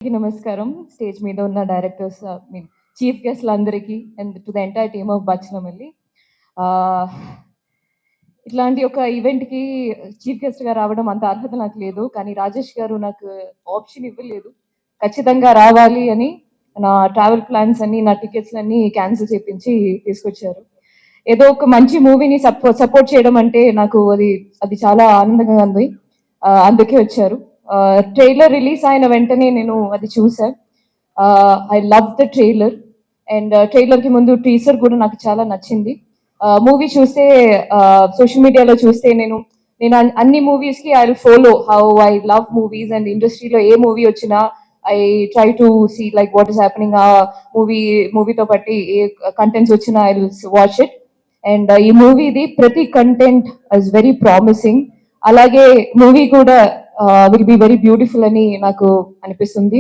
నమస్కారం. స్టేజ్ మీద ఉన్న డైరెక్టర్స్, మీన్ చీఫ్ గెస్ట్‌లందరికీ and to the entire team of Bachhala Malli. ఇట్లాంటి ఒక ఈవెంట్‌కి చీఫ్ గెస్ట్‌గా రావడం అంత అర్హత నాకు లేదు. కానీ రాజేష్ గారు నాకు ఆప్షన్ ఇవ్వలేదు. ఖచ్చితంగా రావాలి అని నా ట్రావెల్ ప్లాన్స్ అన్నీ, నా టికెట్స్‌లన్నీ క్యాన్సిల్ చేపించి తీసుకొచ్చారు. ఏదో ఒక మంచి మూవీని సపోర్ట్ చేయడం అంటే నాకు అది చాలా ఆనందంగా ఉంది. అందుకే వచ్చారు. ట్రైలర్ రిలీజ్ అయిన వెంటనే నేను అది చూసాను. I love the trailer and ట్రైలర్కి ముందు టీజర్ కూడా నాకు చాలా నచ్చింది. మూవీ చూస్తే సోషల్ మీడియాలో చూస్తే నేను అన్ని మూవీస్కి I will follow how I love movies and ఇండస్ట్రీలో ఏ మూవీ వచ్చినా I try to see like what is happening. ఆ మూవీతో బట్టి ఏ కంటెంట్స్ వచ్చినా I will watch it. And ఈ మూవీది ప్రతి కంటెంట్ ఇస్ వెరీ ప్రామిసింగ్. అలాగే మూవీ కూడా విల్ బి వెరీ బ్యూటిఫుల్ అని నాకు అనిపిస్తుంది.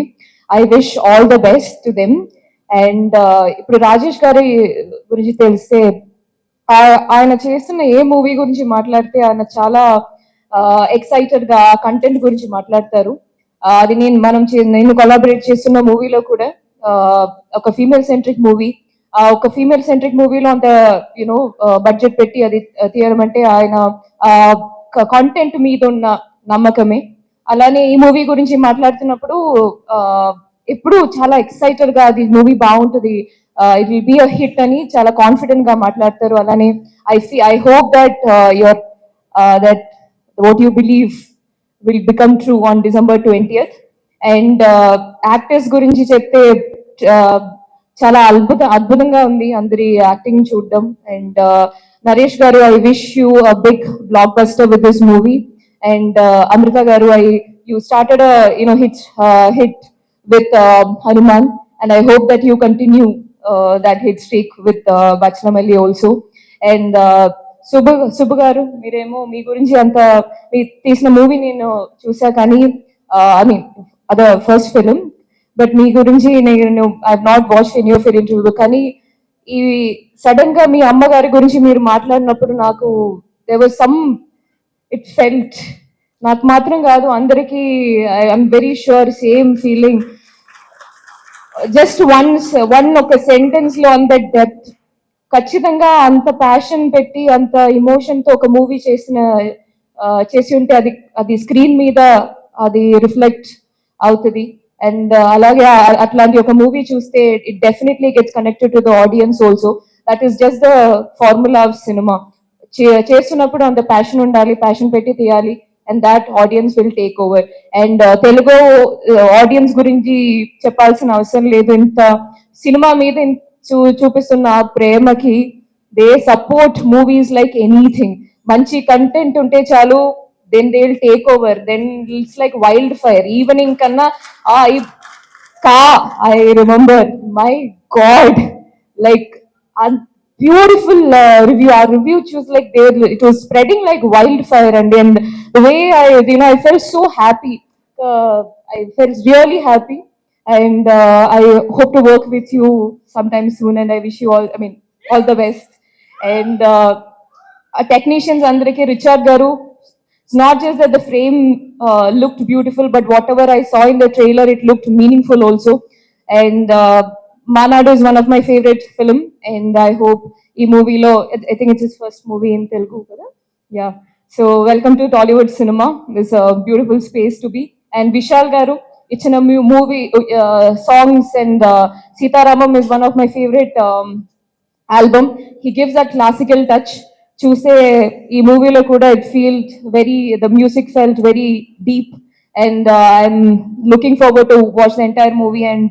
I wish all the best to them. And ఇప్పుడు రాజేష్ గారి గురించి తెలిస్తే ఆయన చేస్తున్న ఏ మూవీ గురించి మాట్లాడితే ఆయన చాలా ఎక్సైటెడ్ గా కంటెంట్ గురించి మాట్లాడతారు. అది నేను కొలాబరేట్ చేస్తున్న మూవీలో కూడా ఒక ఫీమేల్ సెంట్రిక్ మూవీ. ఒక ఫీమేల్ సెంట్రిక్ మూవీలో అంత బడ్జెట్ పెట్టి అది తీయడం అంటే ఆయన కంటెంట్ మీద ఉన్న నమ్మకమే. అలానే ఈ మూవీ గురించి మాట్లాడుతున్నప్పుడు ఎప్పుడు చాలా ఎక్సైటెడ్ గా అది మూవీ బాగుంటుంది, it will be a hit అని చాలా కాన్ఫిడెంట్ గా మాట్లాడతారు. అలానే I hope that that what you believe will become true on December 20th. And actors గురించి చెప్తే చాలా అద్భుతంగా ఉంది అందరి యాక్టింగ్ చూడడం. అండ్ నరేష్ గారు, I wish you a big blockbuster with this movie. And Amrutha గారు, you started a hit with Hanuman, and I hope that you continue that hit streak with Bachalamalli also. And Subbu గారు, మీరేమో మీ గురించి అంత మీరు తీసిన movie నేను చూసా, కానీ ఐ మీన్ అదే ఫస్ట్ ఫిలిం, బట్ మీ గురించి నేను I not watch in your film interview. కానీ ఈ సడన్ గా మీ అమ్మగారి గురించి మీరు మాట్లాడినప్పుడు నాకు there was some, it felt, నాకు మాత్రం కాదు అందరికీ, I'm very sure same feeling. Just ఒక సెంటెన్స్ లో అంత డెప్త్, ఖచ్చితంగా అంత ప్యాషన్ పెట్టి అంత ఇమోషన్ తో ఒక మూవీ చేసి ఉంటే అది స్క్రీన్ మీద అది రిఫ్లెక్ట్ అవుతుంది. అండ్ అలాగే అట్లాంటి ఒక మూవీ చూస్తే it definitely gets connected to the audience also. That is just the formula of cinema. చేస్తున్నప్పుడు అంత ప్యాషన్ ఉండాలి, ప్యాషన్ పెట్టి తీయాలి, and that audience will take over. And Telugu audience గురించి చెప్పాల్సిన అవసరం లేదు. ఇంత సినిమా మీద చూపిస్తున్న ప్రేమకి they support movies like anything. మంచి కంటెంట్ ఉంటే చాలు, then they will take over. Then it's like wildfire. Evening కన్నా I remember, my God, like a beautiful review. Our review was like it was spreading like wildfire, and the way I felt so happy. I felt really happy, and I hope to work with you sometime soon. And I wish you all the best. And technicians andariki, Richard garu, it's not just that the frame looked beautiful, but whatever I saw in the trailer, it looked meaningful also. And Manadu is one of my favorite film, and I hope ee movie lo, I think it's his first movie in Telugu kada. Yeah, so welcome to Tollywood cinema. This a beautiful space to be. And Vishal garu, it's in a movie songs, and Sitaramam is one of my favorite album. He gives that classical touch. చూసే ఈ మూవీలో కూడా the music felt very deep. And I'm looking forward to watch the entire movie and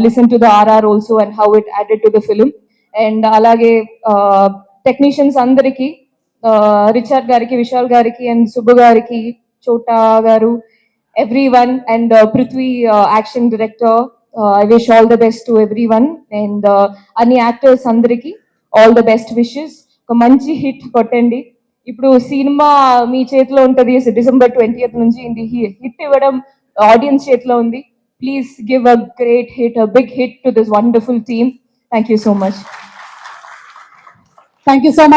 listen to the RR also and how it added to the film. And alage technicians andariki, Richard gariki, Vishal gariki, and Subbu gariki, Chota garu, everyone, and Prithvi, action director, I wish all the best to everyone. And any actors andariki all the best wishes. ఒక మంచి hit కొట్టండి. ఇప్పుడు cinema మీ చేతిలో ఉంటుంది. December 20th నుంచి hit ఇవ్వడం audience చేతిలో ఉంది. Please give a great hit, a big hit to this wonderful team. Thank you so much. Thank you so much.